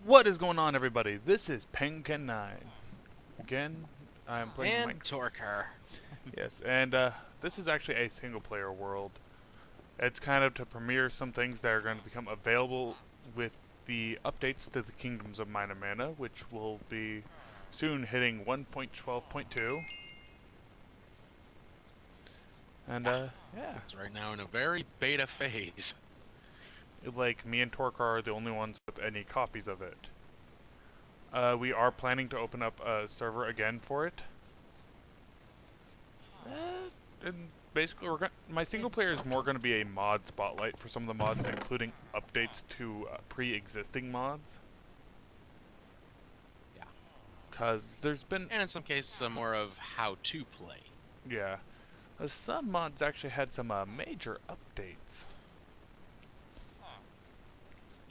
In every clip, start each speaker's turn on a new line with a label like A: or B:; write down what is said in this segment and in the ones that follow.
A: What is going on, everybody? This is Penguin9. Again, I'm playing
B: And
A: Mike.
B: Torker.
A: Yes, and this is actually a single-player world. It's kind of to premiere some things that are going to become available with the updates to the Kingdoms of Mine and Mana, which will be soon hitting 1.12.2. And yeah,
B: It's right now in a very beta phase.
A: like me and Torque are the only ones with any copies of it. We are planning to open up a server again for it. And basically, my single player is more going to be a mod spotlight for some of the mods, including updates to pre-existing mods.
B: Yeah.
A: Because there's been...
B: And in some cases, some more of how to play.
A: Yeah. Some mods actually had some major updates.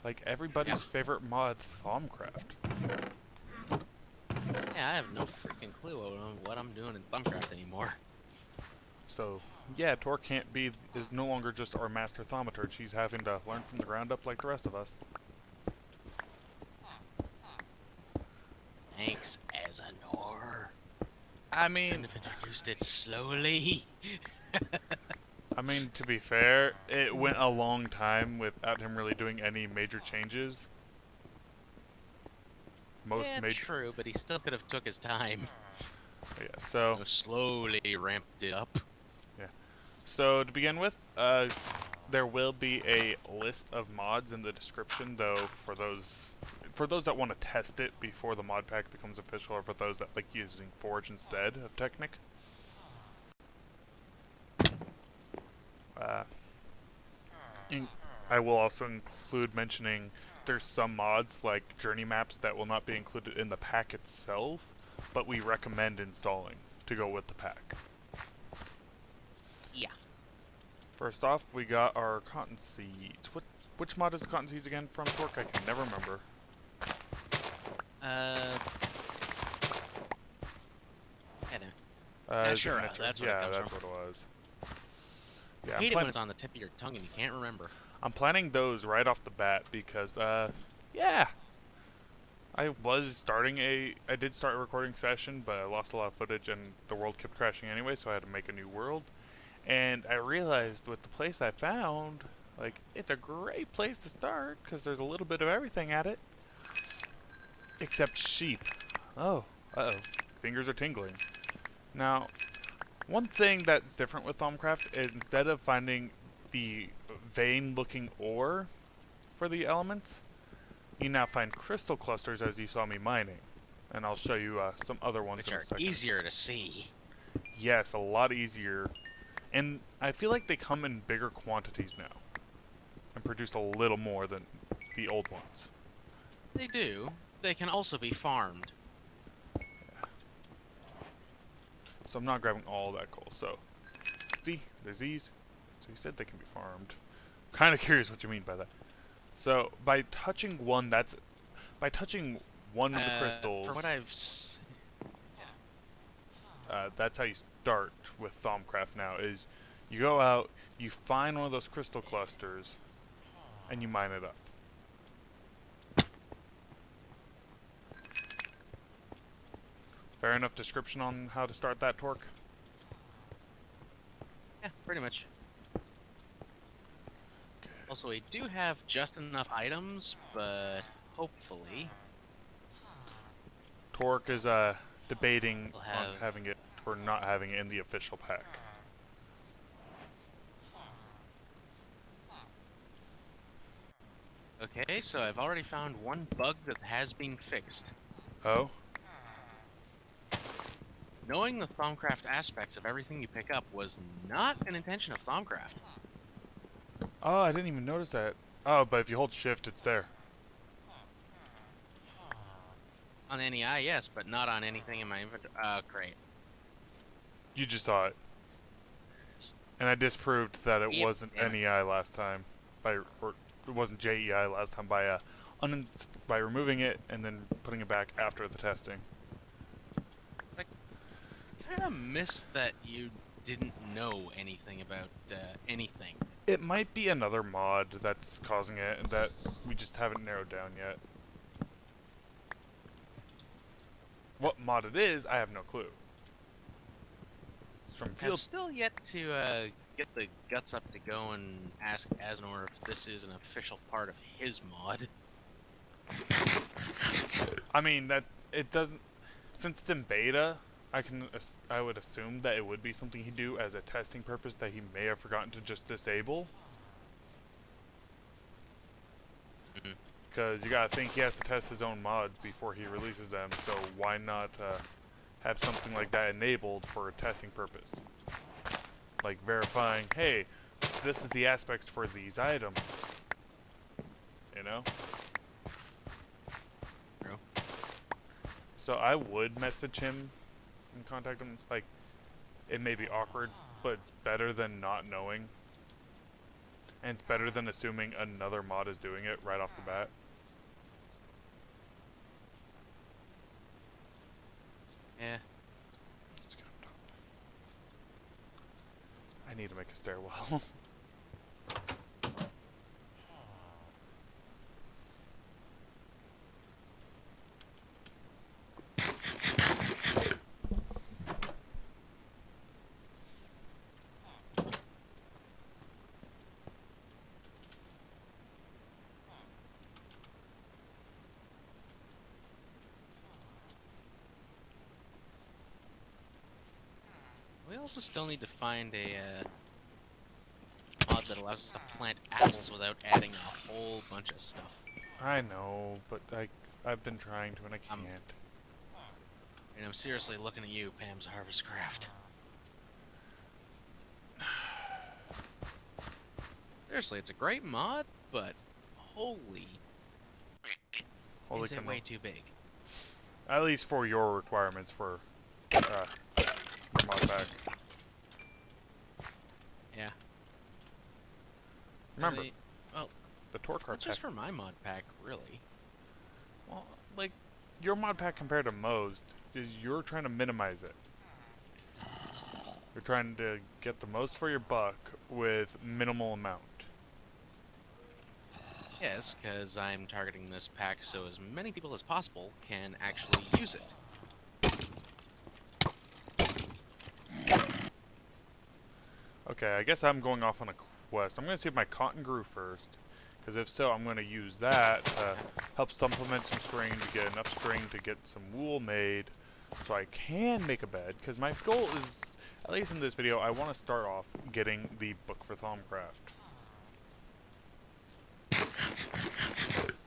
A: Like everybody's favorite mod, Thaumcraft.
B: Yeah, I have no freaking clue what I'm doing in Thaumcraft anymore.
A: So, yeah, Tor is no longer just our master thaumaturge. She's having to learn from the ground up like the rest of us.
B: Thanks, Azanor.
A: I mean...
B: Kind of introduced it slowly.
A: I mean, to be fair, it went a long time without him really doing any major changes.
B: True, but he still could have took his time.
A: Yeah, so...
B: Slowly ramped it up.
A: Yeah. So, to begin with, there will be a list of mods in the description, though, for those that want to test it before the mod pack becomes official, or for those that like using Forge instead of Technic. I will also include mentioning there's some mods like journey maps that will not be included in the pack itself, but we recommend installing to go with the pack.
B: Yeah.
A: First off, we got our cotton seeds. Which mod is the cotton seeds again from, Torque? I can never remember.
B: Sure, that's what it comes
A: that's
B: from.
A: what it was. Yeah,
B: I hate it when it's on the tip of your tongue and you can't remember.
A: I'm planning those right off the bat because, yeah. I did start a recording session, but I lost a lot of footage and the world kept crashing anyway, so I had to make a new world. And I realized with the place I found, like, it's a great place to start because there's a little bit of everything at it. Except sheep. Oh, uh-oh. Fingers are tingling. Now, one thing that's different with Thaumcraft is instead of finding the vein-looking ore for the elements, you now find crystal clusters as you saw me mining. And I'll show you some other ones
B: Which
A: in a
B: are
A: second.
B: easier to see.
A: Yes, a lot easier. And I feel like they come in bigger quantities now. And produce a little more than the old ones.
B: They do. They can also be farmed.
A: So I'm not grabbing all that coal. So, see, there's these. So you said they can be farmed. Kind of curious what you mean by that. So by touching one of the crystals,
B: For what I've
A: that's how you start with Thaumcraft now. Is you go out, you find one of those crystal clusters, and you mine it up. Fair enough description on how to start that, Torque?
B: Yeah, pretty much. Also, we do have just enough items, but hopefully...
A: Torque is debating on having it or not having it in the official pack.
B: Okay, so I've already found one bug that has been fixed.
A: Oh?
B: Knowing the Thaumcraft aspects of everything you pick up was not an intention of Thaumcraft.
A: Oh, I didn't even notice that. Oh, but if you hold shift, it's there.
B: On NEI, yes, but not on anything in my inventory. Great.
A: You just saw it. And I disproved that it wasn't NEI last time. Or it wasn't JEI last time by removing it and then putting it back after the testing.
B: I kind of miss that you didn't know anything about anything.
A: It might be another mod that's causing it, and that we just haven't narrowed down yet. What mod it is, I have no clue. It's from
B: I've
A: Field.
B: still yet to get the guts up to go and ask Asnor if this is an official part of his mod.
A: I mean that it doesn't. Since it's in beta, I would assume that it would be something he'd do as a testing purpose that he may have forgotten to just disable. Because you gotta think he has to test his own mods before he releases them, so why not have something like that enabled for a testing purpose? Like verifying, hey, this is the aspects for these items. You know?
B: True.
A: So I would message him and contact him. Like, it may be awkward, but it's better than not knowing. And it's better than assuming another mod is doing it right off the bat.
B: Yeah.
A: Let's get up top. I need to make a stairwell.
B: We also still need to find a mod that allows us to plant apples without adding a whole bunch of stuff.
A: I know, but I've been trying to and I can't.
B: And I'm seriously looking at you, Pam's Harvest Craft. Seriously, it's a great mod, but holy is it way too big.
A: At least for your requirements for your mod pack.
B: Yeah.
A: Remember,
B: Really, well,
A: the torque
B: not
A: card
B: just
A: pack.
B: for my mod pack, really.
A: Well, like, your mod pack compared to most is you're trying to minimize it. You're trying to get the most for your buck with minimal amount.
B: Yes, because I'm targeting this pack so as many people as possible can actually use it.
A: Okay, I guess I'm going off on a quest. I'm going to see if my cotton grew first. Because if so, I'm going to use that to help supplement some string to get enough string to get some wool made so I can make a bed. Because my goal is, at least in this video, I want to start off getting the book for Thaumcraft.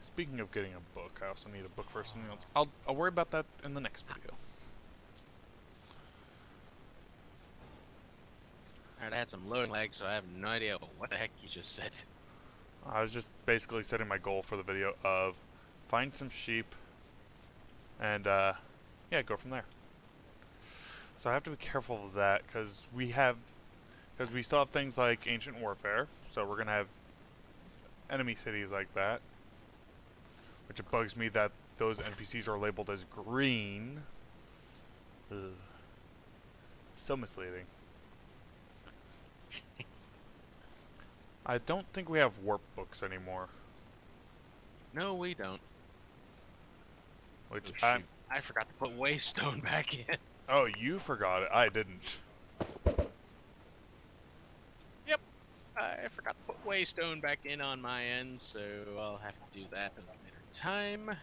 A: Speaking of getting a book, I also need a book for something else. I'll worry about that in the next video.
B: Alright, I had some loading lag, so I have no idea what the heck you just said.
A: I was just basically setting my goal for the video of find some sheep and yeah, go from there. So I have to be careful of that because we still have things like ancient warfare, so we're gonna have enemy cities like that, which it bugs me that those NPCs are labeled as green. Ugh. So misleading. I don't think we have warp books anymore.
B: No, we don't.
A: Which
B: Oh, shoot. I forgot to put Waystone back in.
A: Oh, you forgot it. I didn't.
B: Yep. I forgot to put Waystone back in on my end, so I'll have to do that at a later time.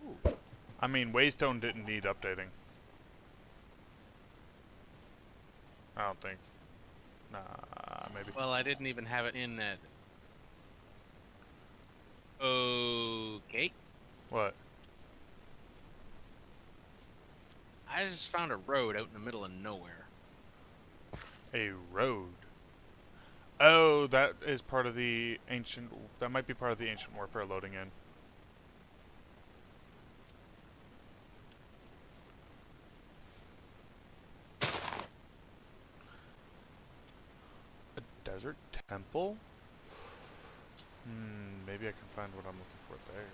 B: Ooh.
A: I mean, Waystone didn't need updating. I don't think. Nah, maybe.
B: Well, I didn't even have it in that. Okay.
A: What?
B: I just found a road out in the middle of nowhere.
A: A road? Oh, that is part of the ancient... That might be part of the ancient warfare loading in. A desert temple? Maybe I can find what I'm looking for there.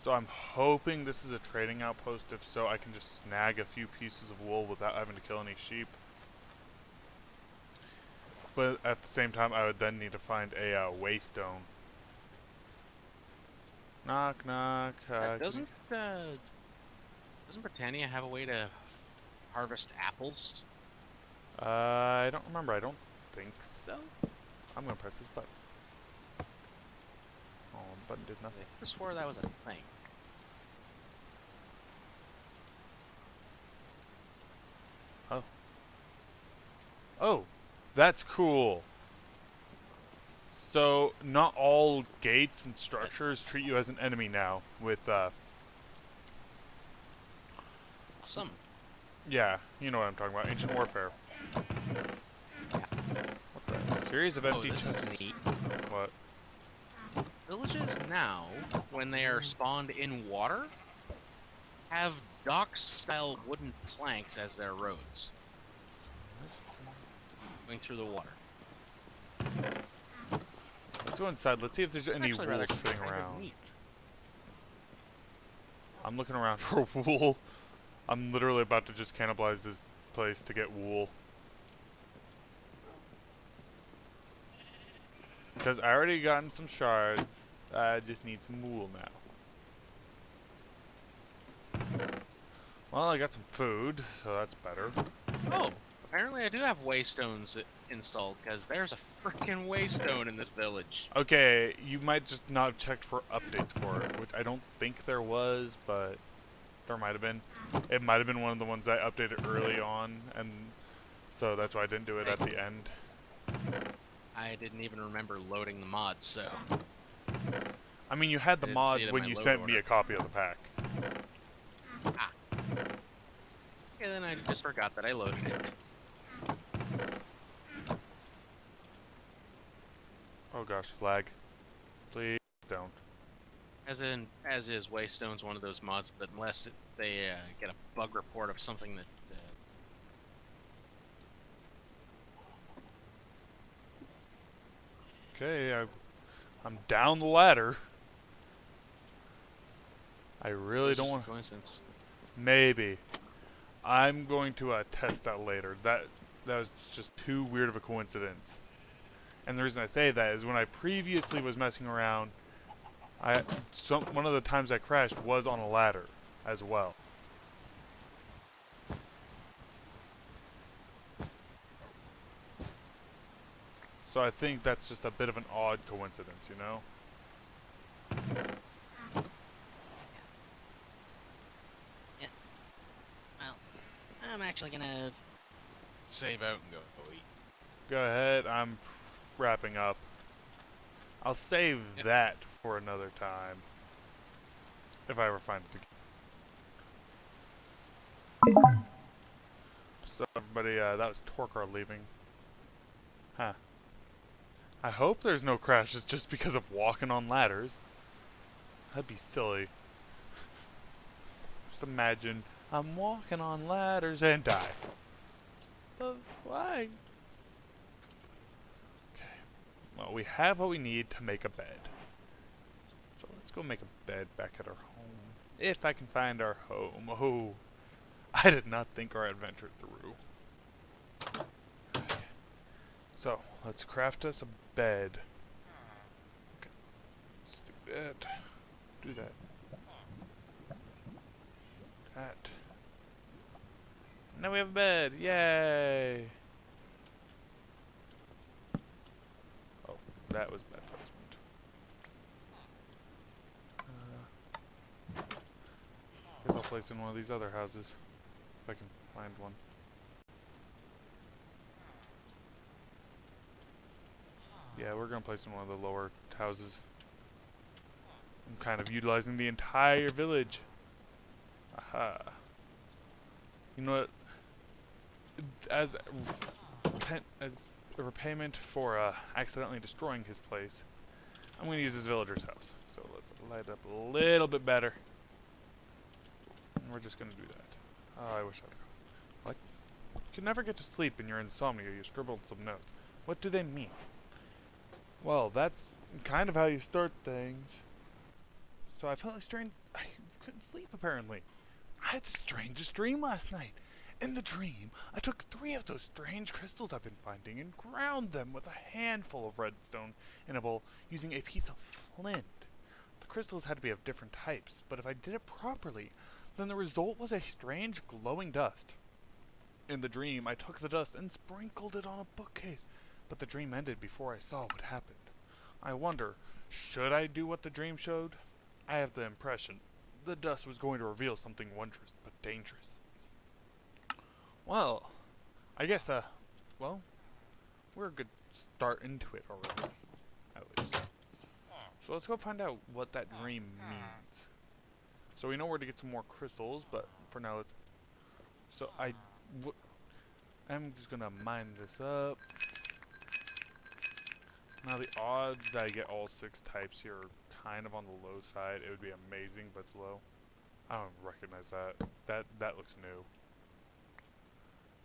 A: So I'm hoping this is a trading outpost. If so, I can just snag a few pieces of wool without having to kill any sheep. But at the same time, I would then need to find a waystone. Knock, knock.
B: Doesn't Botania have a way to harvest apples?
A: I don't remember. I don't think so. I'm gonna press this button. Oh, the button did nothing.
B: I swore that was a thing.
A: Oh. Oh, that's cool. So, not all gates and structures treat you as an enemy now with,
B: Awesome.
A: yeah, you know what I'm talking about, Ancient Warfare.
B: Yeah.
A: What the? Series of empty
B: this is
A: chests.
B: neat.
A: What?
B: Villages now, when they are spawned in water, have dock-style wooden planks as their roads. Going through the water.
A: Let's go inside. Let's see if there's any wool
B: rather
A: sitting
B: kind of
A: around.
B: neat.
A: I'm looking around for wool. I'm literally about to just cannibalize this place to get wool. Because I already gotten some shards. I just need some wool now. Well, I got some food, so that's better.
B: Oh, apparently I do have Waystones installed, because there's a freaking Waystone in this village.
A: Okay, you might just not have checked for updates for it, which I don't think there was, but there might have been. It might have been one of the ones I updated early on, and so that's why I didn't do it at the end.
B: I didn't even remember loading the mod, so...
A: I mean, you had the mod when you sent me a copy of the pack.
B: Ah. Okay, then I just forgot that I loaded it.
A: Oh gosh, lag. Please don't.
B: As is Waystone's one of those mods that unless they get a bug report of something that...
A: Okay, I'm down the ladder. I really don't want.
B: Coincidence.
A: Maybe. I'm going to test that later. That was just too weird of a coincidence. And the reason I say that is when I previously was messing around, one of the times I crashed was on a ladder as well. So I think that's just a bit of an odd coincidence, you know?
B: Yeah. Well, I'm actually gonna save out and go eat.
A: Go ahead, I'm wrapping up. I'll save that for another time. If I ever find it again. So everybody, that was Torkar leaving. Huh. I hope there's no crashes just because of walking on ladders. That'd be silly. Just imagine I'm walking on ladders and die. But why? Okay. Well, we have what we need to make a bed. So let's go make a bed back at our home. If I can find our home. Oh, I did not think our adventure through. Okay. So, let's craft us a bed. Okay. Let's do that. Do that. That. Now we have a bed. Yay! Oh, that was bad placement. Guess I'll place in one of these other houses. If I can find one. Yeah, we're gonna place in one of the lower houses. I'm kind of utilizing the entire village. Aha. You know what? As a repayment for accidentally destroying his place, I'm gonna use his villager's house. So let's light it up a little bit better. And we're just gonna do that. Oh, I wish I'd go. What? You can never get to sleep in your insomnia. You scribbled some notes. What do they mean? Well, that's kind of how you start things. So I felt like I couldn't sleep apparently. I had the strangest dream last night. In the dream, I took 3 of those strange crystals I've been finding and ground them with a handful of redstone in a bowl using a piece of flint. The crystals had to be of different types, but if I did it properly, then the result was a strange glowing dust. In the dream, I took the dust and sprinkled it on a bookcase, but the dream ended before I saw what happened. I wonder, should I do what the dream showed? I have the impression the dust was going to reveal something wondrous but dangerous. Well, I guess, well, we're a good start into it already, at least. So let's go find out what that dream means. So we know where to get some more crystals, but for now let's... So I'm just gonna mine this up. Now the odds that I get all 6 types here are kind of on the low side. It would be amazing, but it's low. I don't recognize that. That looks new.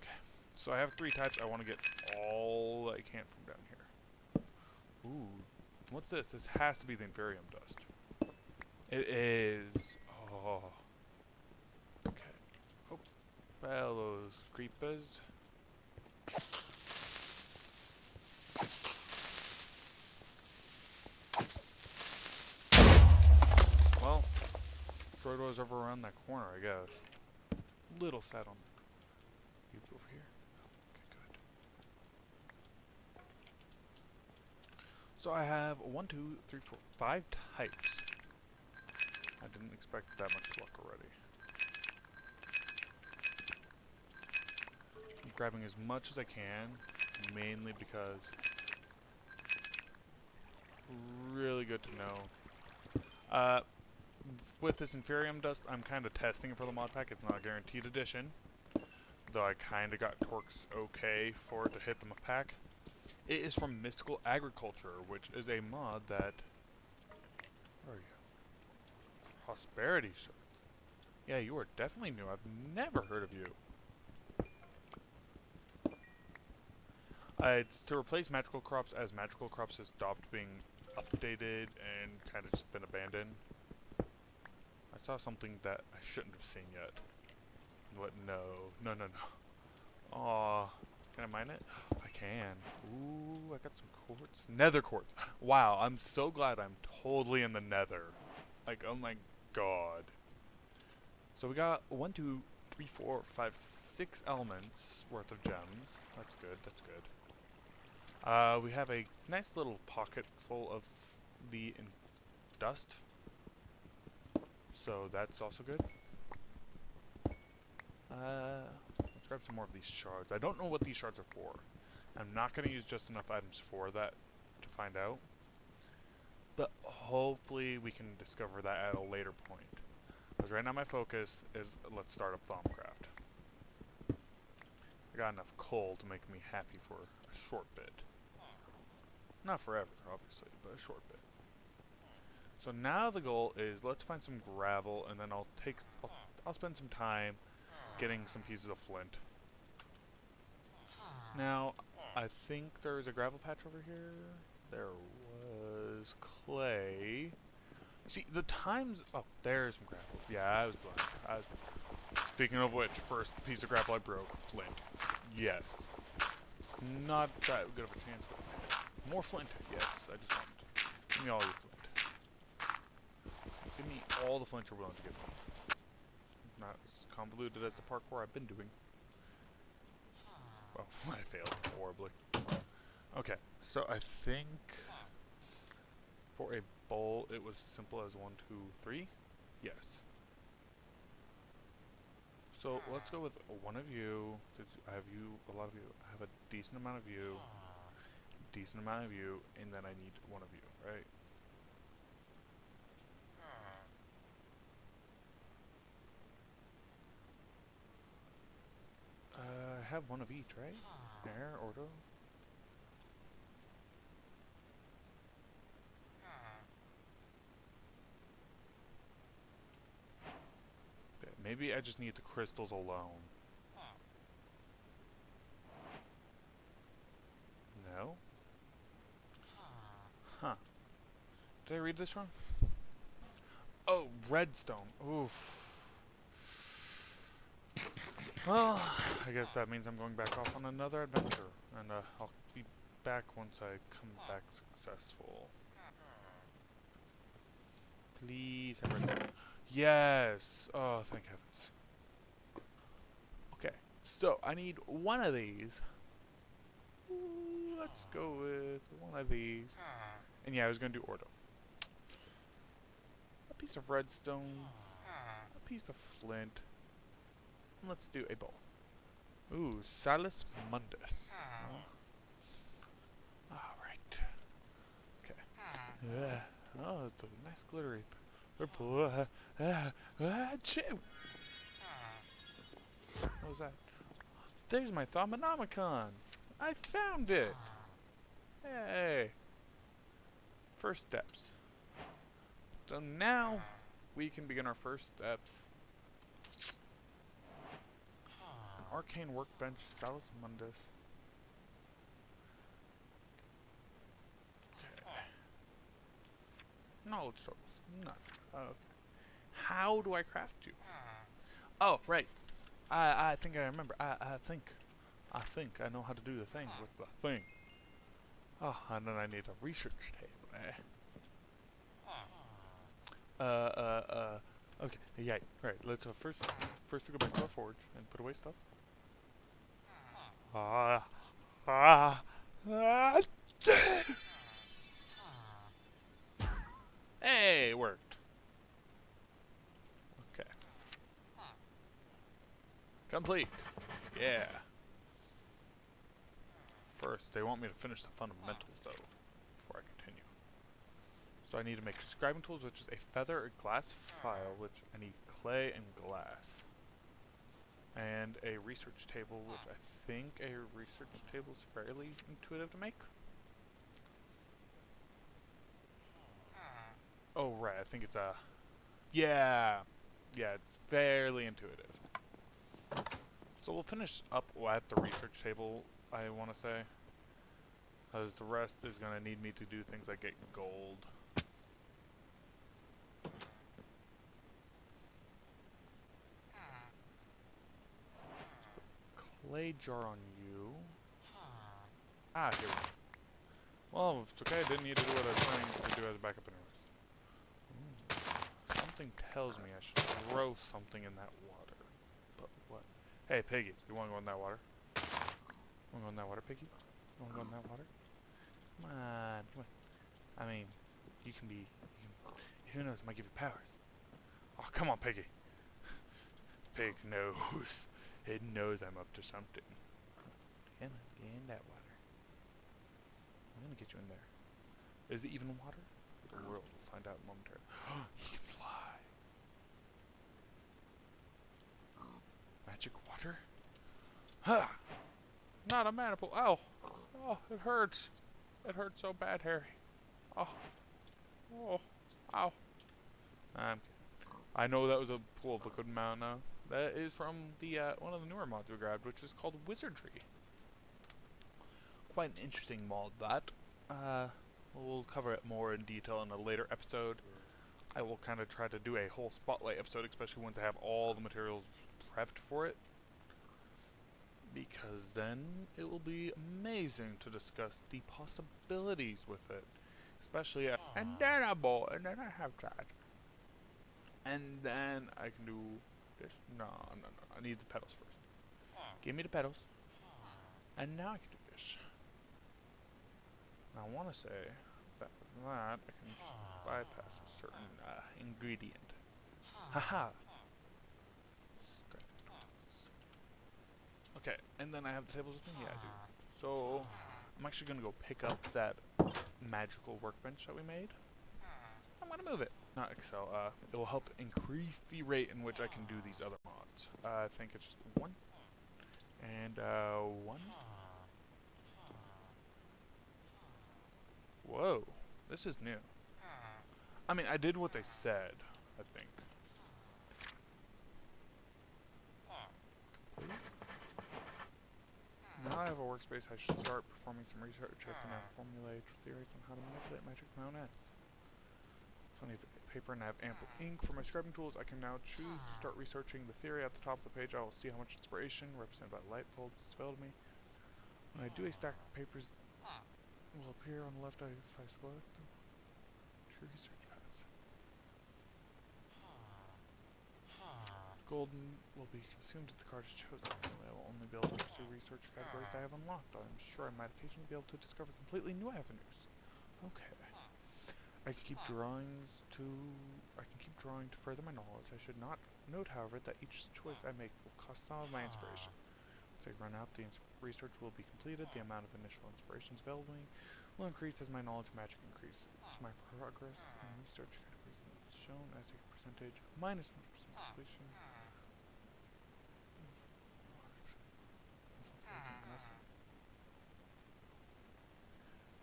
A: Okay, so I have 3 types. I want to get all I can from down here. Ooh, what's this? This has to be the Inferium dust. It is. Oh. Okay. Oh, those creepers. Well, destroyed what was over around that corner, I guess. Little sad on you over here. Okay, good. So I have 1, 2, 3, 4, 5 types. I didn't expect that much luck already. I'm grabbing as much as I can, mainly because really good to know. With this Inferium dust, I'm kind of testing it for the mod pack. It's not a guaranteed edition, though I kind of got torques okay for it to hit the mod pack. It is from Mystical Agriculture, which is a mod that... Where are you? Prosperity Shards. Yeah, you are definitely new. I've never heard of you. It's to replace magical crops, as magical crops has stopped being updated and kind of just been abandoned. I saw something that I shouldn't have seen yet. But no. No, no, no. Aw. Can I mine it? I can. Ooh, I got some quartz. Nether quartz. Wow, I'm so glad I'm totally in the nether. Like, oh my god. So we got 1, 2, 3, 4, 5, 6 elements worth of gems. That's good, that's good. We have a nice little pocket full of the dust. So that's also good. Let's grab some more of these shards. I don't know what these shards are for. I'm not going to use just enough items for that to find out. But hopefully we can discover that at a later point. Because right now my focus is, let's start up Thaumcraft. I got enough coal to make me happy for a short bit. Not forever, obviously, but a short bit. So now the goal is, let's find some gravel, and then I'll spend some time getting some pieces of flint. Now, I think there's a gravel patch over here. There was clay. See, the times... Oh, there's some gravel. Yeah, I was blind. Speaking of which, first piece of gravel I broke, flint. Yes. Not that good of a chance, but more flint. Yes, I just want it. Give me all your flint. Give me all the flint you're willing to give me. Not as convoluted as the parkour I've been doing. Well, I failed horribly. Okay, so I think for a bowl it was simple as 1, 2, 3. Yes. So let's go with one of you. I have you, a lot of you. I have a decent amount of you, decent amount of you, and then I need one of you, right? I have one of each, right? There, Ordo. Okay, maybe I just need the crystals alone. No? Huh. Did I read this wrong? Oh, redstone. Oof. Well, I guess that means I'm going back off on another adventure, and I'll be back once I come back successful. please have redstone. Yes! Oh, thank heavens. Okay, so I need one of these. Ooh, let's go with one of these. And yeah, I was gonna do ordo. A piece of redstone, a piece of flint, and let's do a bowl. Ooh, Salus Mundus. Alright. Okay. Yeah. Oh, it's a nice glittery purple. Chew! What was that? There's my Thaumanomicon! I found it! Hey! First steps. So now we can begin our first steps. An arcane workbench, Salus Mundus. Okay. Knowledge totals. None. Okay. How do I craft you? Oh, right. I think I remember. I think I know how to do the thing with the thing. Oh, and then I need a research table, eh? Okay, yeah, right, let's first we go back to our forge and put away stuff. Hey, it worked. Okay. Complete. Yeah. First, they want me to finish the fundamentals, though, before I continue. So I need to make scribing tools, which is a feather, a glass file, which I need clay and glass. And a research table, which I think a research table is fairly intuitive to make. Oh, right, I think it's a... Yeah! Yeah, it's fairly intuitive. So we'll finish up at the research table, I want to say. Because the rest is going to need me to do things like get gold. Clay jar on you. Ah, here we go. Well, it's okay, I didn't need to do what I was planning to do as a backup anyways. Something tells me I should throw something in that water. But what? Hey, Piggy, you want to go in that water? You want to go in that water, Piggy? You want to go in that water? Come on, come on. I mean, you can be... who knows, it might give you powers. Oh, come on, Piggy. Pig knows. It knows I'm up to something. Come on, get in that water. I'm gonna get you in there. Is it even water? The world will find out momentarily. He can fly. Magic water? Ha! Not a maniple. Ow! Oh, it hurts. It hurts so bad, Harry. Oh. Oh. Ow. I know that was a pool of liquid mana. That is from the one of the newer mods we grabbed, which is called Wizardry. Quite an interesting mod, that. We'll cover it more in detail in a later episode. I will kind of try to do a whole spotlight episode, especially once I have all the materials prepped for it. Because then it will be amazing to discuss the possibilities with it. Especially and then a bowl, and then I have that. And then I can do this. No. I need the petals first. Give me the petals. And now I can do this. And I want to say that with that I can bypass a certain ingredient. Haha. Okay, and then I have the tables with me? Yeah, I do. So, I'm actually going to go pick up that magical workbench that we made. I'm going to move it. Not Excel. It will help increase the rate in which I can do these other mods. I think it's just 1. And, 1. Whoa. This is new. I mean, I did what they said, I think. Now I have a workspace, I should start performing some research. I can now formulate theories on how to manipulate magic with my own ends. So I need the paper and I have ample ink for my scribing tools. I can now choose to start researching the theory at the top of the page. I will see how much inspiration, represented by light bulbs, dispelled me. When I do a stack of papers, will appear on the left if I select them. True research paths. Golden will be consumed if the card is chosen. I will only be able to pursue research categories I have unlocked. I'm sure I might occasionally be able to discover completely new avenues. Okay. I can keep drawing to further my knowledge. I should not note, however, that each choice I make will cost some of my inspiration. Once I run out, the research will be completed. The amount of initial inspirations available to me will increase as my knowledge magic increases. My progress in research categories is shown as a percentage minus 1% completion.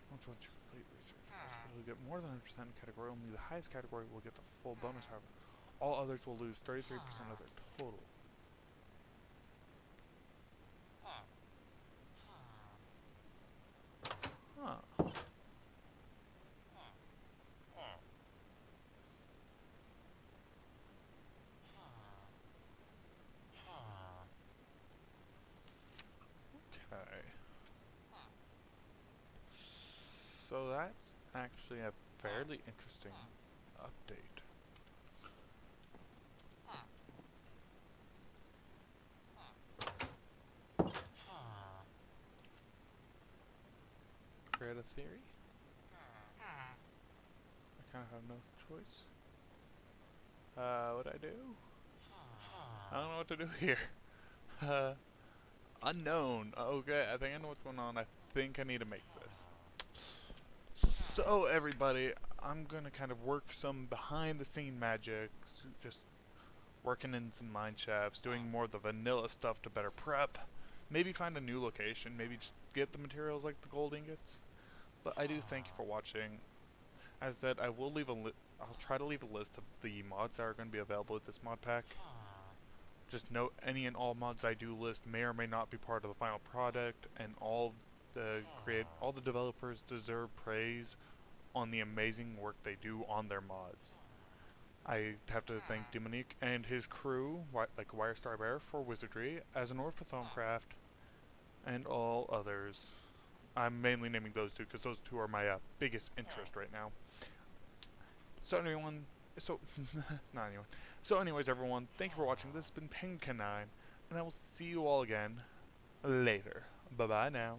A: Once you complete research, you'll get more than 100% category. Only the highest category will get the full bonus, however. All others will lose 33% of their total. Huh. Okay. So that's actually a fairly interesting update. Create a theory? I kind of have no choice. What do I do? I don't know what to do here. Unknown. Okay, I think I know what's going on. I think I need to make this. So everybody, I'm gonna kind of work some behind the scene magic, just working in some mine shafts, doing more of the vanilla stuff to better prep, maybe find a new location, maybe just get the materials like the gold ingots. But I do thank you for watching. As said, I will leave I'll try to leave a list of the mods that are going to be available with this mod pack. Just note, any and all mods I do list may or may not be part of the final product, and all the developers deserve praise on the amazing work they do on their mods. I have to thank Dominique and his crew, like Wirestar Bear for Wizardry, as an for Thaumcraft, and all others. I'm mainly naming those two because those two are my biggest interest right now. So not anyone. So anyways, everyone, thank you for watching. This has been Pencanine, and I will see you all again later. Bye-bye now.